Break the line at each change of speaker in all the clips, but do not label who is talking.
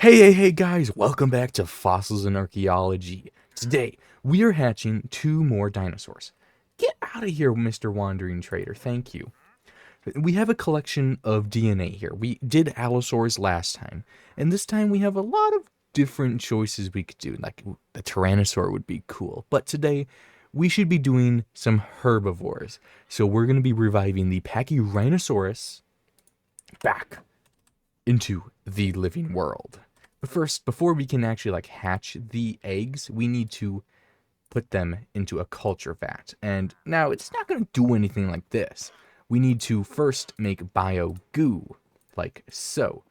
Hey guys, welcome back to Fossils and Archaeology. Today, we are hatching two more dinosaurs. Get out of here, Mr. Wandering Trader, thank you. We have a collection of DNA here. We did Allosaurs last time, and this time we have a lot of different choices we could do. Like, the Tyrannosaur would be cool, but today, we should be doing some herbivores. So we're going to be reviving the Pachyrhinosaurus back into the living world. But first, before we can actually hatch the eggs, we need to put them into a culture vat. And now it's not going to do anything like this. We need to first make bio goo, like so.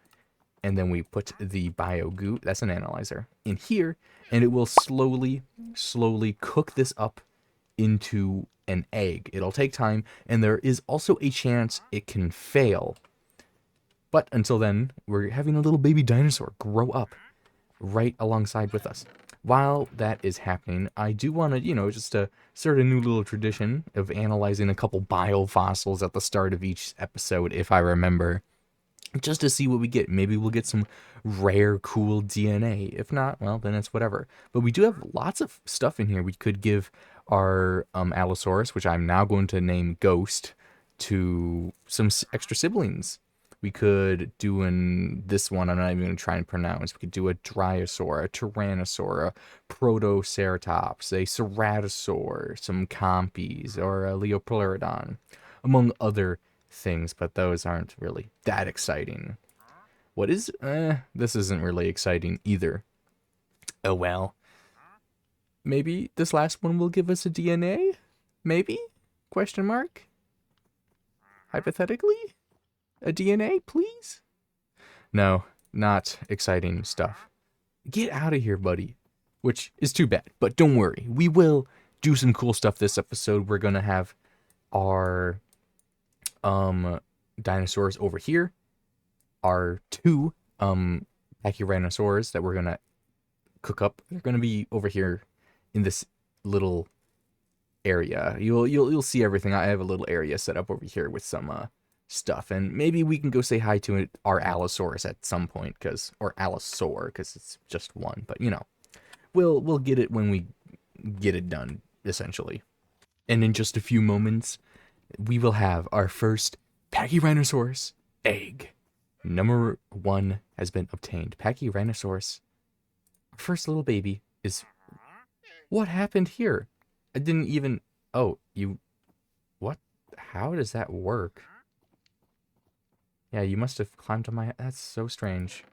And then we put the bio goo, that's an analyzer, in here, and it will slowly cook this up into an egg. It'll take time, and there is also a chance it can fail. But until then, we're having a little baby dinosaur grow up right alongside with us. While that is happening, I do want to, just to start a new little tradition of analyzing a couple biofossils at the start of each episode, if I remember, just to see what we get. Maybe we'll get some rare, cool DNA. If not, well, then it's whatever. But we do have lots of stuff in here. We could give our Allosaurus, which I'm now going to name Ghost, to some extra siblings. We could do this one, I'm not even going to try and pronounce. We could do a Dryosaur, a Tyrannosaur, a Protoceratops, a Ceratosaur, some Compies, or a Leopleurodon, among other things, but those aren't really that exciting. What is, this isn't really exciting either. Oh well. Maybe this last one will give us a DNA? Maybe? Question mark? Hypothetically? A DNA, please? No, not exciting stuff. Get out of here, buddy. Which is too bad, but don't worry. We will do some cool stuff this episode. We're gonna have our dinosaurs over here. Our two Pachyrhinosaurs that we're gonna cook up. They're gonna be over here in this little area. You'll see everything. I have a little area set up over here with some stuff, and maybe we can go say hi to it, our Allosaurus at some point, or Allosaur, because it's just one. But we'll get it when we get it done, essentially. And in just a few moments, we will have our first Pachyrhinosaurus egg. Number 1 has been obtained. Pachyrhinosaurus, our first little baby, is. What happened here? I didn't even. Oh, you. What? How does that work? Yeah, you must have climbed on my... That's so strange.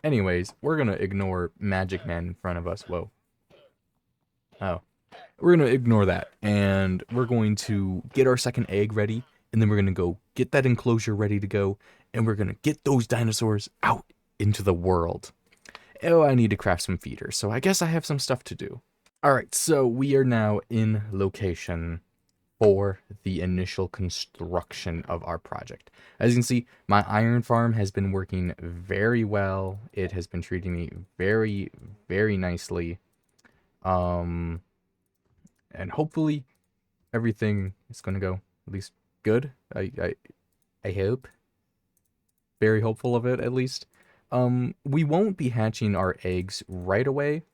Anyways, we're gonna ignore Magic Man in front of us. Whoa. Oh. We're gonna ignore that, and we're going to get our second egg ready, and then we're gonna go get that enclosure ready to go, and we're gonna get those dinosaurs out into the world. Oh, I need to craft some feeders, so I guess I have some stuff to do. Alright, so we are now in location for the initial construction of our project. As you can see, my iron farm has been working very well. It has been treating me very, very nicely. And hopefully everything is going to go at least good. I hope. Very hopeful of it, at least. We won't be hatching our eggs right away,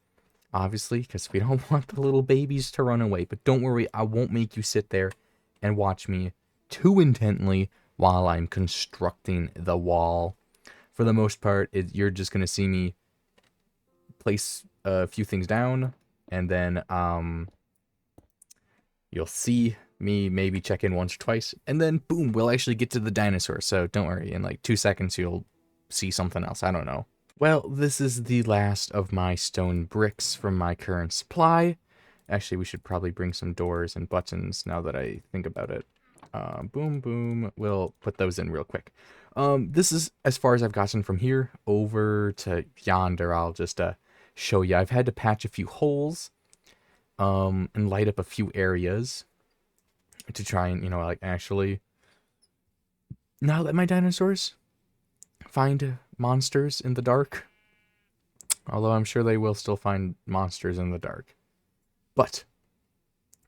obviously, because we don't want the little babies to run away. But don't worry, I won't make you sit there and watch me too intently while I'm constructing the wall. For the most part, you're just going to see me place a few things down, and then you'll see me maybe check in once or twice, and then boom, we'll actually get to the dinosaur. So don't worry, in like 2 seconds you'll see something else. I don't know. Well, this is the last of my stone bricks from my current supply. Actually, we should probably bring some doors and buttons now that I think about it. Boom, boom. We'll put those in real quick. This is as far as I've gotten from here over to yonder. I'll just show you. I've had to patch a few holes and light up a few areas to try and, actually not let my dinosaurs find monsters in the dark. Although I'm sure they will still find monsters in the dark. But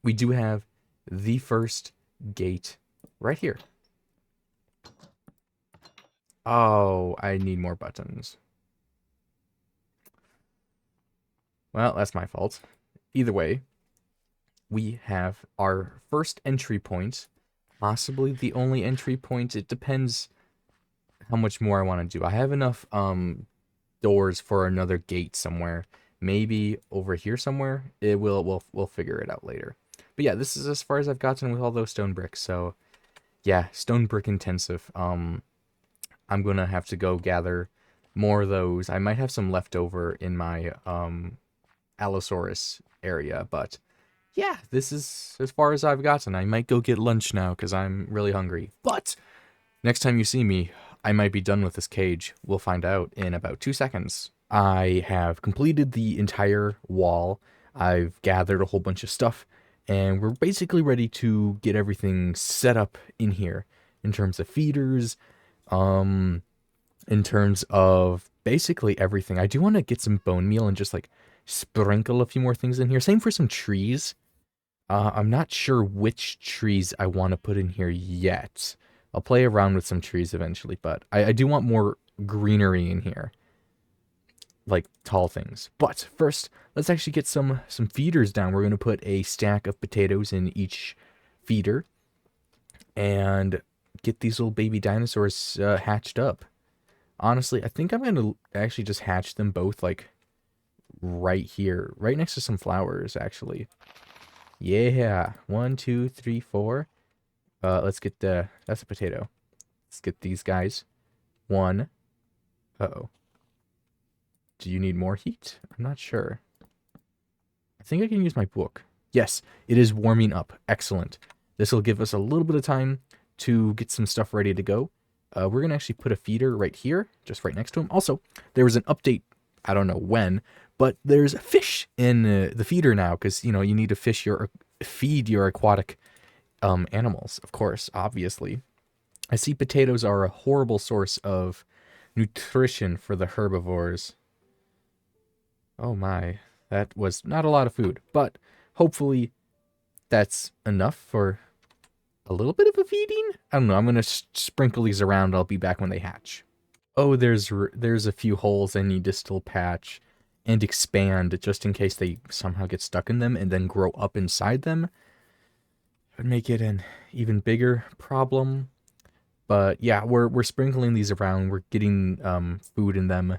we do have the first gate right here. Oh, I need more buttons. Well, that's my fault. Either way, we have our first entry point, possibly the only entry point. It depends how much more I want to do. I have enough doors for another gate somewhere. Maybe over here somewhere. We'll figure it out later. But yeah, this is as far as I've gotten with all those stone bricks. So yeah, stone brick intensive. I'm gonna have to go gather more of those. I might have some left over in my Allosaurus area, but yeah, this is as far as I've gotten. I might go get lunch now because I'm really hungry. But next time you see me, I might be done with this cage. We'll find out in about 2 seconds. I have completed the entire wall. I've gathered a whole bunch of stuff, and we're basically ready to get everything set up in here in terms of feeders, um, in terms of basically everything. I do want to get some bone meal and just like sprinkle a few more things in here. Same for some trees. I'm not sure which trees I want to put in here yet. I'll play around with some trees eventually, but I do want more greenery in here, like tall things. But first, let's actually get some feeders down. We're going to put a stack of potatoes in each feeder and get these little baby dinosaurs hatched up. Honestly, I think I'm going to actually just hatch them both like right here, right next to some flowers, actually. Yeah, 1, 2, 3, 4. Let's get that's a potato. Let's get these guys. 1. Uh-oh. Do you need more heat? I'm not sure. I think I can use my book. Yes, it is warming up. Excellent. This will give us a little bit of time to get some stuff ready to go. We're going to actually put a feeder right here, just right next to him. Also, there was an update, I don't know when, but there's a fish in the feeder now because, you know, you need to feed your aquatic animals, of course, obviously. I see potatoes are a horrible source of nutrition for the herbivores. Oh my, that was not a lot of food, but hopefully that's enough for a little bit of a feeding? I don't know, I'm going to sprinkle these around. I'll be back when they hatch. Oh, there's a few holes I need to still patch and expand just in case they somehow get stuck in them and then grow up inside them. It would make it an even bigger problem. But yeah, we're sprinkling these around. We're getting food in them,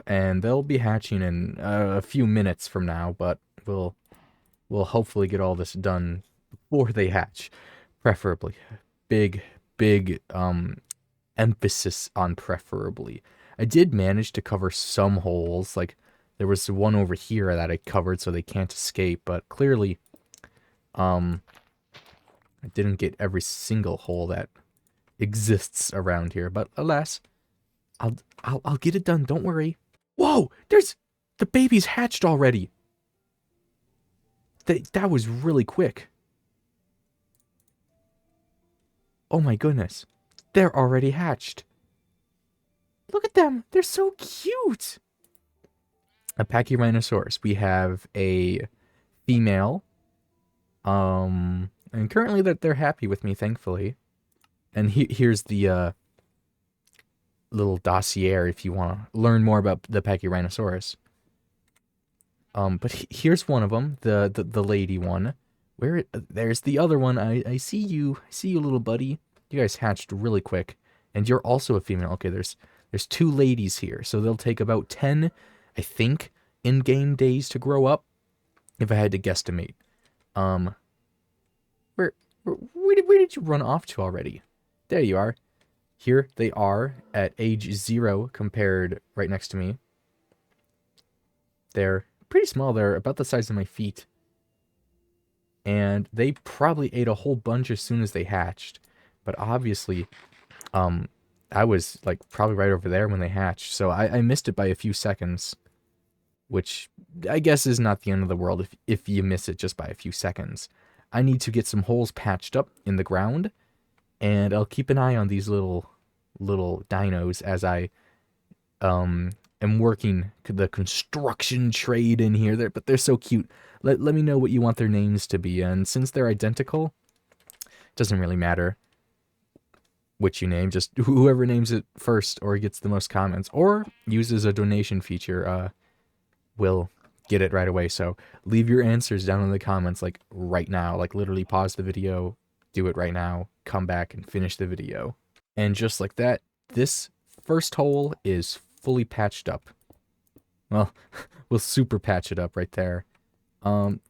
and they'll be hatching in a few minutes from now. But we'll hopefully get all this done before they hatch, preferably. Big emphasis on preferably. I did manage to cover some holes. Like there was one over here that I covered so they can't escape. But clearly, I didn't get every single hole that exists around here, but alas, I'll get it done. Don't worry. Whoa, there's the baby's hatched already. That was really quick. Oh my goodness, they're already hatched. Look at them. They're so cute. A Pachyrhinosaurus. We have a female. And currently they're happy with me, thankfully. And here's the little dossier if you want to learn more about the Pachyrhinosaurus. But here's one of them, the lady one. There's the other one. I see you. I see you, little buddy. You guys hatched really quick, and you're also a female. Okay, there's 2 ladies here, so they'll take about 10, I think, in-game days to grow up, if I had to guesstimate. Where did you run off to already? There you are. Here they are at age 0 compared right next to me. They're pretty small. They're about the size of my feet. And they probably ate a whole bunch as soon as they hatched. But obviously, I was like probably right over there when they hatched. So I missed it by a few seconds. Which I guess is not the end of the world if you miss it just by a few seconds. I need to get some holes patched up in the ground. And I'll keep an eye on these little dinos as I am working the construction trade in here. But they're so cute. Let me know what you want their names to be. And since they're identical, it doesn't really matter which you name. Just whoever names it first or gets the most comments or uses a donation feature will get it right away. So leave your answers down in the comments, like right now, like literally pause the video, do it right now, come back and finish the video. And just like that, this first hole is fully patched up. Well, we'll super patch it up right there.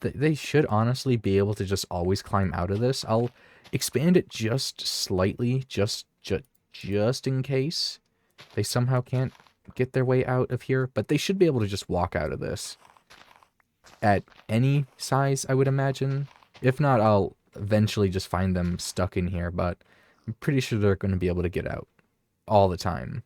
They should honestly be able to just always climb out of this. I'll expand it just slightly, just in case they somehow can't get their way out of here, but they should be able to just walk out of this at any size, I would imagine. If not, I'll eventually just find them stuck in here, but I'm pretty sure they're going to be able to get out all the time.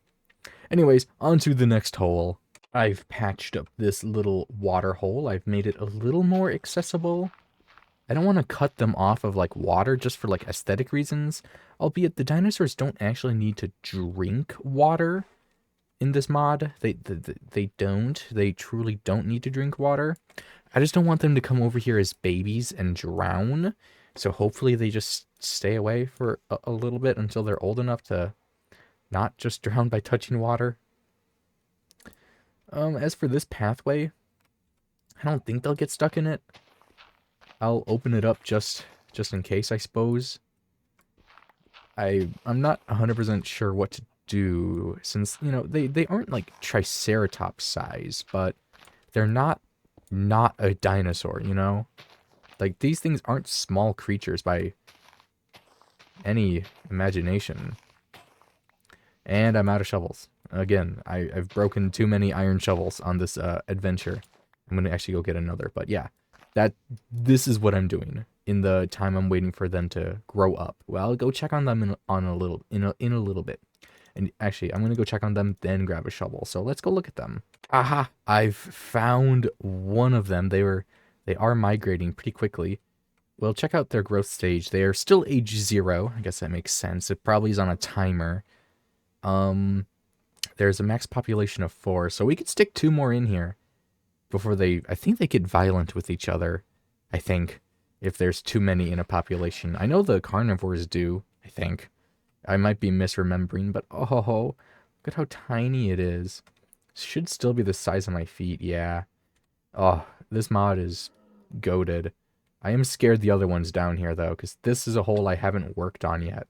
Anyways, on to the next hole. I've patched up this little water hole. I've made it a little more accessible. I don't want to cut them off of like water just for like aesthetic reasons, albeit the dinosaurs don't actually need to drink water in this mod. They don't. They truly don't need to drink water. I just don't want them to come over here as babies and drown. So hopefully they just stay away for a little bit until they're old enough to not just drown by touching water. As for this pathway, I don't think they'll get stuck in it. I'll open it up just in case, I suppose. I'm not 100% sure what to do, since, you know, they aren't like Triceratops size, but they're not a dinosaur, you know? Like, these things aren't small creatures by any imagination. And I'm out of shovels. Again, I've broken too many iron shovels on this adventure. I'm going to actually go get another. But yeah, this is what I'm doing in the time I'm waiting for them to grow up. Well, I'll go check on them in a little bit. And actually, I'm going to go check on them, then grab a shovel. So let's go look at them. Aha! I've found one of them. They are migrating pretty quickly. Well, check out their growth stage. They are still age 0. I guess that makes sense. It probably is on a timer. There's a max population of 4, so we could stick 2 more in here before I think they get violent with each other, I think, if there's too many in a population. I know the carnivores do, I think. I might be misremembering, but oh, look at how tiny it is. Should still be the size of my feet, yeah. Oh, this mod is goated. I am scared the other one's down here, though, because this is a hole I haven't worked on yet.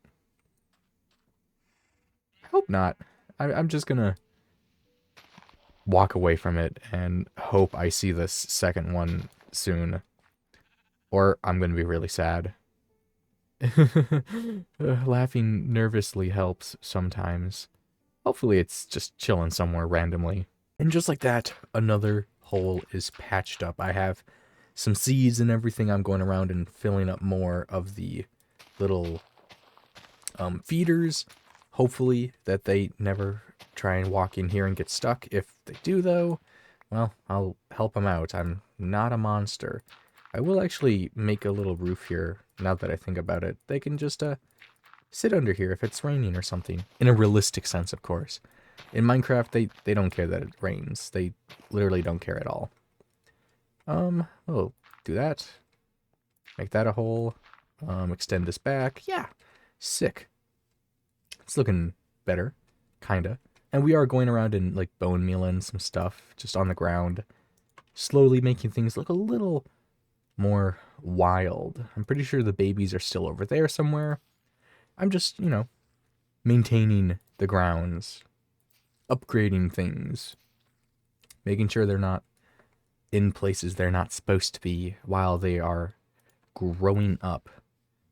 I hope not. I'm just gonna walk away from it and hope I see this second one soon. Or I'm gonna be really sad. Laughing nervously helps sometimes. Hopefully it's just chilling somewhere randomly. And just like that, another hole is patched up. I have some seeds and everything. I'm going around and filling up more of the little feeders. Hopefully that they never try and walk in here and get stuck. If they do, though, well, I'll help them out. I'm not a monster. I will actually make a little roof here, now that I think about it. They can just sit under here if it's raining or something. In a realistic sense, of course. In Minecraft, they don't care that it rains. They literally don't care at all. We'll do that. Make that a hole. Extend this back. Yeah, sick. It's looking better, kinda. And we are going around and like bone mealing some stuff just on the ground, slowly making things look a little more wild. I'm pretty sure the babies are still over there somewhere. I'm just, you know, maintaining the grounds, upgrading things, making sure they're not in places they're not supposed to be while they are growing up.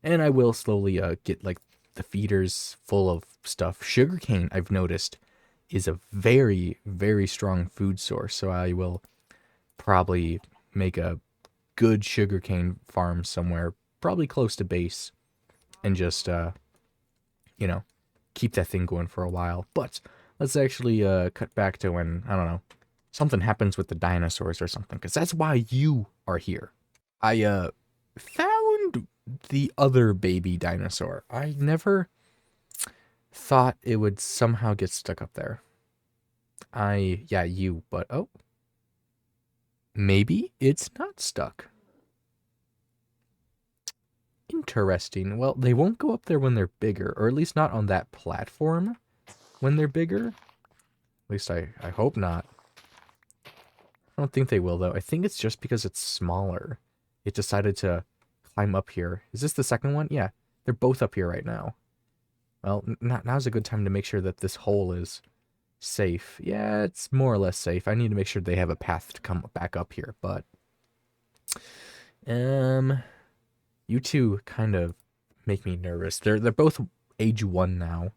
And I will slowly get like the feeders full of stuff. Sugarcane, I've noticed, is a very, very strong food source. So I will probably make a good sugarcane farm somewhere, probably close to base, and just, you know, keep that thing going for a while. But let's actually cut back to when, I don't know, something happens with the dinosaurs or something, because that's why you are here. I found the other baby dinosaur. I never thought it would somehow get stuck up there. Yeah, you, but oh. Maybe it's not stuck. Interesting. Well, they won't go up there when they're bigger, or at least not on that platform when they're bigger. At least I hope not. I don't think they will, though. I think it's just because it's smaller. It decided to climb up here. Is this the second one? Yeah, they're both up here right now. Well, now's a good time to make sure that this hole is safe. Yeah, it's more or less safe. I need to make sure they have a path to come back up here, but... You two kind of make me nervous. They're both age 1 now.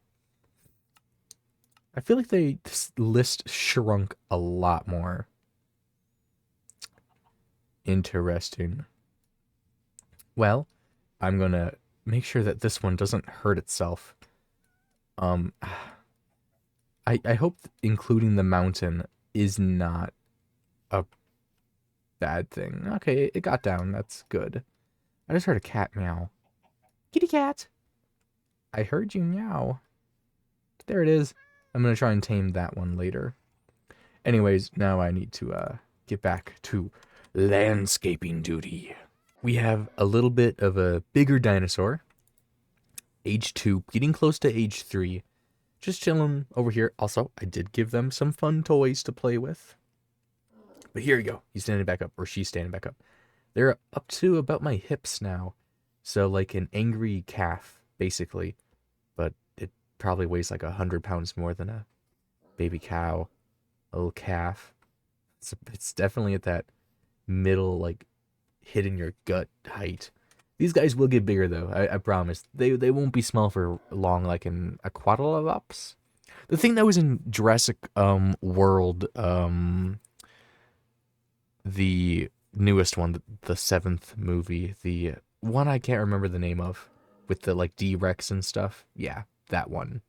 I feel like this list shrunk a lot more. Interesting. Well, I'm gonna make sure that this one doesn't hurt itself. I hope including the mountain is not a bad thing. Okay, it got down. That's good. I just heard a cat meow. Kitty cat! I heard you meow. There it is. I'm gonna try and tame that one later. Anyways, now I need to get back to landscaping duty. We have a little bit of a bigger dinosaur. Age 2, getting close to age 3. Just chilling over here. Also, I did give them some fun toys to play with. But here you go. He's standing back up, or she's standing back up. They're up to about my hips now. So like an angry calf, basically. But it probably weighs like 100 pounds more than a baby cow. A little calf. It's definitely at that middle, like, hitting your gut height. These guys will get bigger, though. I promise. They won't be small for long, like in Aquatalops. The thing that was in Jurassic World, the newest one, the 7th movie, the one I can't remember the name of, with the like D-Rex and stuff. Yeah, that one.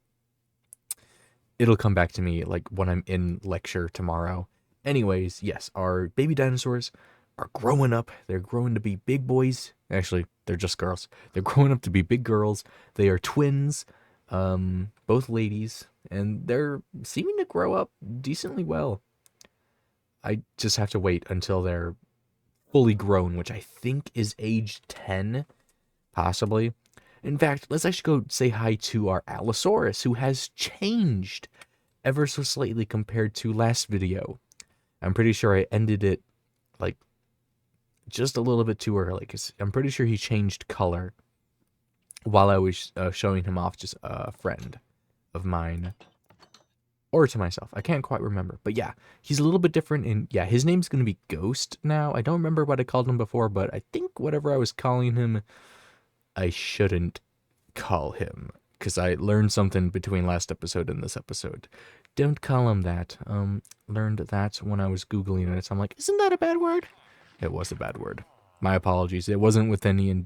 It'll come back to me like when I'm in lecture tomorrow. Anyways, yes, our baby dinosaurs are growing up. They're growing to be big boys. Actually, they're just girls. They're growing up to be big girls. They are twins, both ladies, and they're seeming to grow up decently well. I just have to wait until they're fully grown, which I think is age 10, possibly. In fact, let's actually go say hi to our Allosaurus, who has changed ever so slightly compared to last video. I'm pretty sure I ended it, like, just a little bit too early, because I'm pretty sure he changed color while I was showing him off just a friend of mine. Or to myself. I can't quite remember. But yeah, he's a little bit different. And yeah, his name's going to be Ghost now. I don't remember what I called him before, but I think whatever I was calling him, I shouldn't call him. Because I learned something between last episode and this episode. Don't call him that. Learned that when I was Googling it. So I'm like, isn't that a bad word? It was a bad word. My apologies. It wasn't with any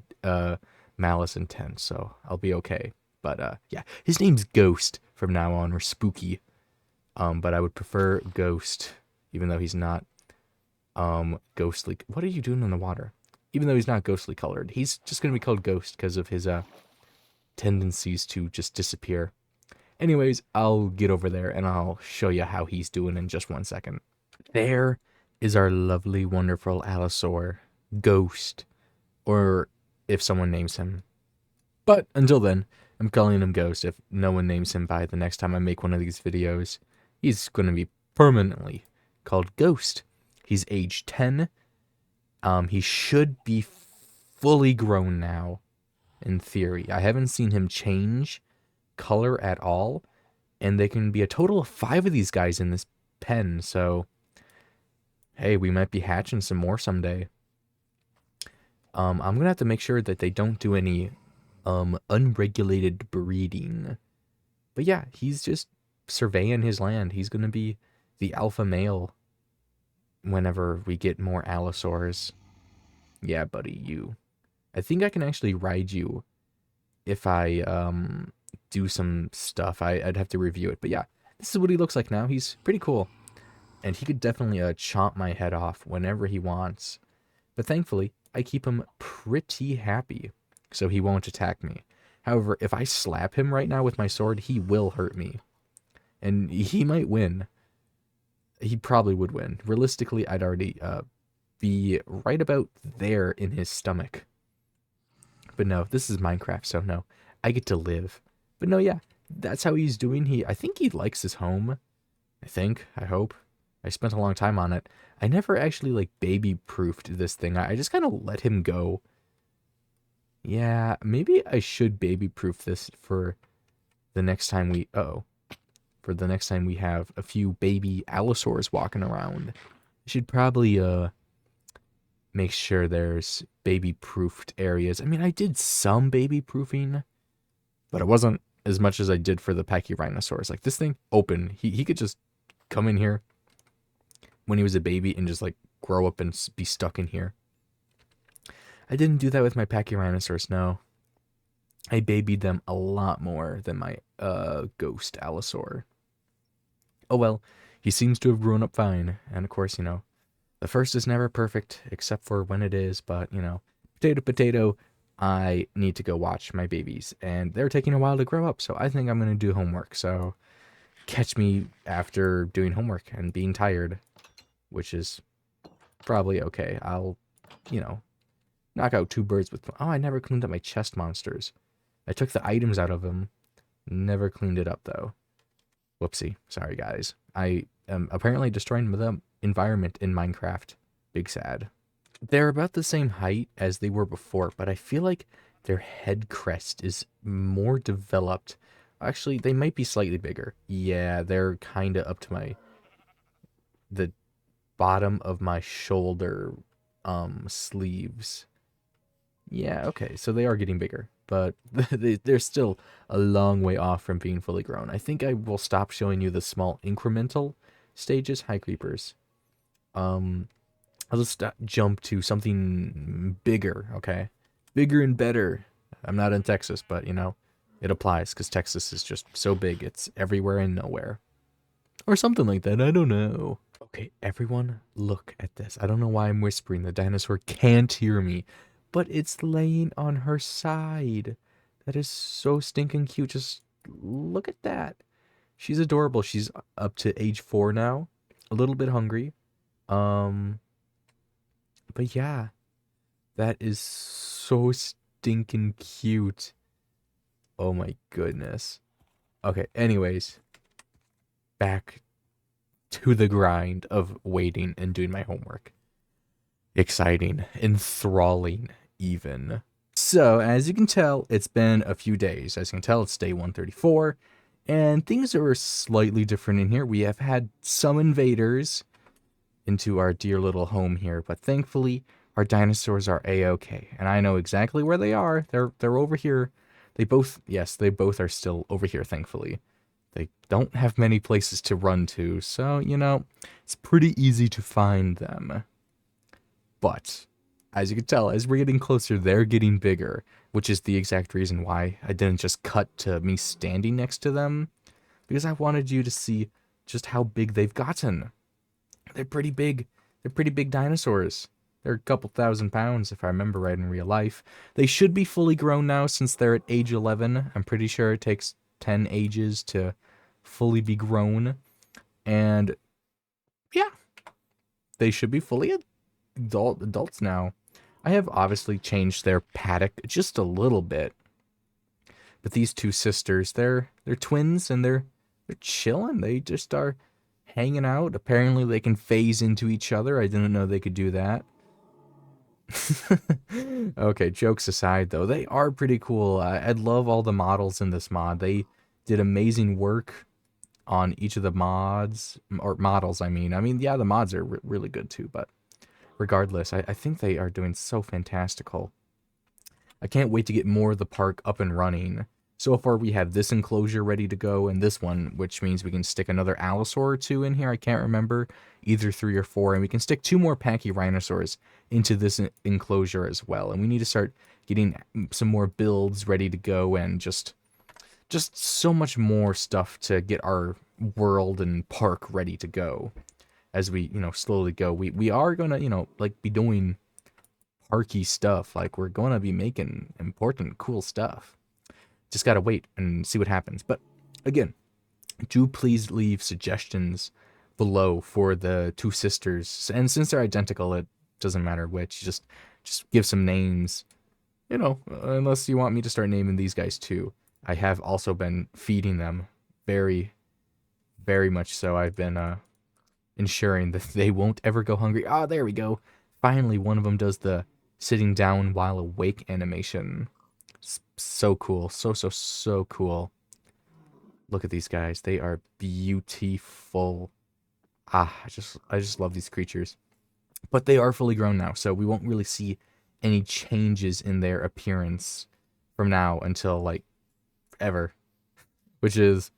malice intent, so I'll be okay. But yeah, his name's Ghost from now on, or Spooky. But I would prefer Ghost, even though he's not ghostly. What are you doing in the water? Even though he's not ghostly colored, he's just going to be called Ghost because of his tendencies to just disappear. Anyways, I'll get over there and I'll show you how he's doing in just 1 second. There is our lovely, wonderful Allosaur, Ghost, or if someone names him. But until then, I'm calling him Ghost if no one names him by the next time I make one of these videos. He's going to be permanently called Ghost. He's age 10. He should be fully grown now, in theory. I haven't seen him change color at all, and there can be a total of 5 of these guys in this pen, so hey, we might be hatching some more someday. I'm going to have to make sure that they don't do any unregulated breeding. But yeah, he's just surveying his land. He's going to be the alpha male whenever we get more Allosaurs. Yeah, buddy, you. I think I can actually ride you if I do some stuff. I'd have to review it. But yeah, this is what he looks like now. He's pretty cool. And he could definitely chomp my head off whenever he wants. But thankfully, I keep him pretty happy, so he won't attack me. However, if I slap him right now with my sword, he will hurt me. And he might win. He probably would win. Realistically, I'd already be right about there in his stomach. But no, this is Minecraft, so no. I get to live. But no, yeah, that's how he's doing. I think he likes his home. I hope. I spent a long time on it. I never actually like baby proofed this thing. I just kind of let him go. Yeah, maybe I should baby proof this for the next time we for the next time we have a few baby allosaurs walking around. I should probably make sure there's baby proofed areas. I mean, I did some baby proofing, but it wasn't as much as I did for the Pachyrhinosaurus. Like this thing open, he could just come in here when he was a baby and just like grow up and be stuck in here. I didn't do that with my Pachyrhinosaurus, no. I babied them a lot more than my ghost allosaur. Oh well, he seems to have grown up fine, and of course, the first is never perfect, except for when it is, but, potato, potato, I need to go watch my babies, and they're taking a while to grow up, so I think I'm going to do homework, so catch me after doing homework and being tired, which is probably okay. I'll, knock out 2 birds with... Oh, I never cleaned up my chest monsters. I took the items out of them, never cleaned it up, though. Whoopsie. Sorry, guys. I am apparently destroying the environment in Minecraft. Big sad. They're about the same height as they were before, but I feel like their head crest is more developed. Actually, they might be slightly bigger. Yeah, they're kind of up to the bottom of my shoulder sleeves. Yeah, okay, so they are getting bigger, but they're still a long way off from being fully grown. I think I will stop showing you the small incremental stages. Hi, creepers. I'll just jump to something bigger, okay? Bigger and better. I'm not in Texas, but, it applies, because Texas is just so big, it's everywhere and nowhere. Or something like that, I don't know. Okay, everyone, look at this. I don't know why I'm whispering. The dinosaur can't hear me. But it's laying on her side. That is so stinking cute. Just look at that. She's adorable. She's up to age 4 now. A little bit hungry. But yeah. That is so stinking cute. Oh my goodness. Okay, anyways. Back to the grind of waiting and doing my homework. Exciting, enthralling, even. So, as you can tell, it's been a few days. As you can tell, it's day 134, and things are slightly different in here. We have had some invaders into our dear little home here, but thankfully, our dinosaurs are a-okay, and I know exactly where they are. They're over here. They both are still over here, thankfully. They don't have many places to run to, so, it's pretty easy to find them. But, as you can tell, as we're getting closer, they're getting bigger, which is the exact reason why I didn't just cut to me standing next to them, because I wanted you to see just how big they've gotten. They're pretty big. They're pretty big dinosaurs. They're a couple thousand pounds, if I remember right in real life. They should be fully grown now, since they're at age 11. I'm pretty sure it takes 10 ages to fully be grown. And, yeah, they should be fully adults now. I have obviously changed their paddock just a little bit, but these 2 sisters, they're twins, and they're chilling. They just are hanging out. Apparently they can phase into each other. I didn't know they could do that. Okay, jokes aside though, they are pretty cool. I love all the models in this mod. They did amazing work on each of the mods, or models, I mean. Yeah, the mods are really good too, but regardless, I think they are doing so fantastical. I can't wait to get more of the park up and running. So far, we have this enclosure ready to go, and this one, which means we can stick another allosaur or 2 in here. I can't remember, either 3 or 4, and we can stick 2 more Pachyrhinosaurs into this enclosure as well. And we need to start getting some more builds ready to go, and just so much more stuff to get our world and park ready to go. As we, slowly go, we are gonna, be doing parky stuff. Like, we're gonna be making important, cool stuff. Just gotta wait and see what happens. But, again, do please leave suggestions below for the 2 sisters. And since they're identical, it doesn't matter which. Just give some names. Unless you want me to start naming these guys too. I have also been feeding them very, very much so. I've been, ensuring that they won't ever go hungry. Ah, there we go. Finally, one of them does the sitting down while awake animation. So cool. So cool. Look at these guys. They are beautiful. Ah, I just love these creatures. But they are fully grown now, so we won't really see any changes in their appearance from now until like ever, which is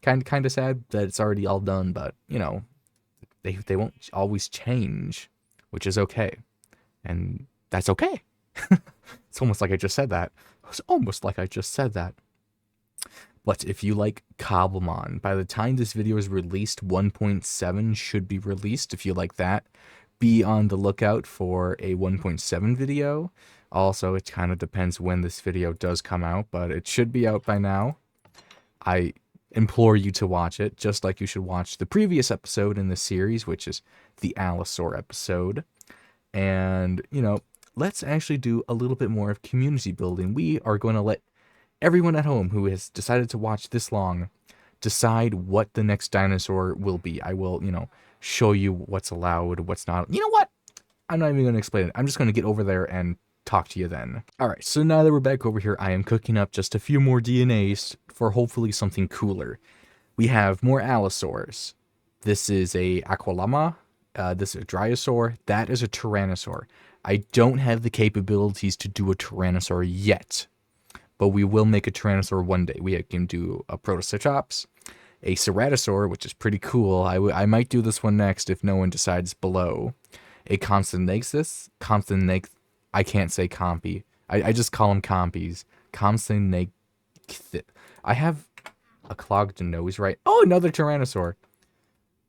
kind of sad that it's already all done. But you know, they won't always change, which is okay, and that's okay. It's almost like I just said that. It's almost like I just said that. But if you like Cobblemon, by the time this video is released, 1.7 should be released. If you like that, be on the lookout for a 1.7 video. Also, it kind of depends when this video does come out, but it should be out by now. I implore you to watch it, just like you should watch the previous episode in the series, which is the Allosaur episode. And, you know, let's actually do a little bit more of community building. We are going to let everyone at home who has decided to watch this long decide what the next dinosaur will be. I will, you know, show you what's allowed, what's not. You know what? I'm not even going to explain it. I'm just going to get over there and talk to you then. Alright, so now that we're back over here, I am cooking up just a few more DNAs for hopefully something cooler. We have more allosaurs. This is a Aqualama. This is a Dryosaur. That is a Tyrannosaur. I don't have the capabilities to do a Tyrannosaur yet, but we will make a Tyrannosaur one day. We can do a Protoceratops, a Ceratosaur, which is pretty cool. I might do this one next if no one decides below. A Compsognathus. I can't say compy. I just call them compies. Compsognathus. I have a clogged nose right. Oh, another Tyrannosaur.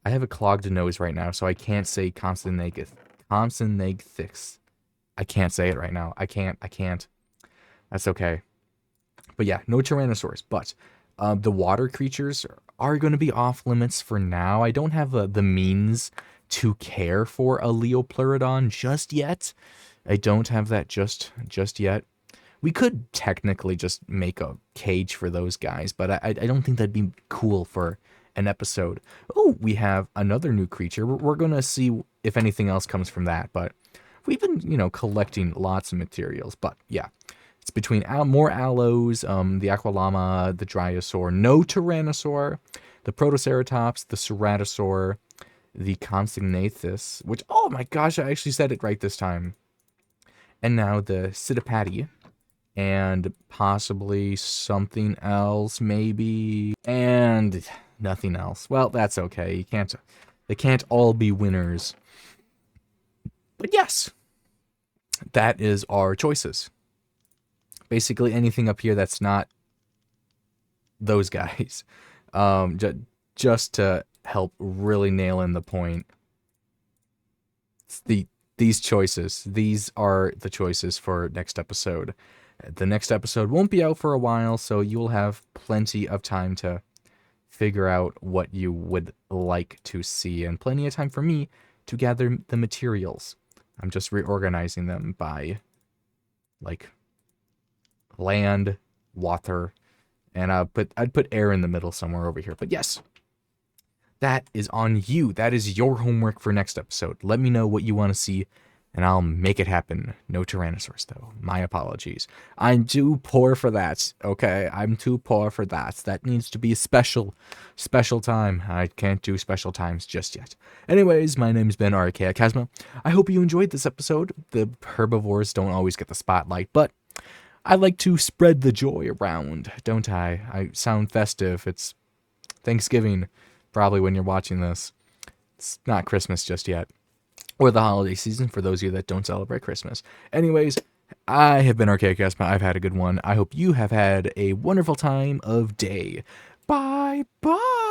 I have a clogged nose right now, so I can't say Compsognathus. Compsognathus. I can't say it right now. I can't. That's okay. But yeah, no Tyrannosaurs. But the water creatures are going to be off limits for now. I don't have the means to care for a Leopleurodon just yet. I don't have that just yet. We could technically just make a cage for those guys, but I don't think that'd be cool for an episode. Oh, we have another new creature. We're going to see if anything else comes from that, but we've been, you know, collecting lots of materials. But yeah, it's between more allos, the Aqualama, the Dryosaur, no Tyrannosaur, the Protoceratops, the Ceratosaur, the Compsognathus, which, oh my gosh, I actually said it right this time. And now the Psittapati, and possibly something else, maybe, and nothing else. Well, that's okay. They can't all be winners. But yes, that is our choices. Basically anything up here that's not those guys. Just to help really nail in the point. It's these choices. These are the choices for next episode. The next episode won't be out for a while, so you'll have plenty of time to figure out what you would like to see, and plenty of time for me to gather the materials. I'm just reorganizing them by, like, land, water, and I'd put air in the middle somewhere over here. But yes, that is on you. That is your homework for next episode. Let me know what you want to see, and I'll make it happen. No Tyrannosaurs, though. My apologies. I'm too poor for that, okay? I'm too poor for that. That needs to be a special time. I can't do special times just yet. Anyways, my name's been Archaea Chasma. I hope you enjoyed this episode. The herbivores don't always get the spotlight, but I like to spread the joy around, don't I? I sound festive. It's Thanksgiving, probably, when you're watching this. It's not Christmas just yet. Or the holiday season, for those of you that don't celebrate Christmas. Anyways, I have been Archaea Chasma. I've had a good one. I hope you have had a wonderful time of day. Bye-bye.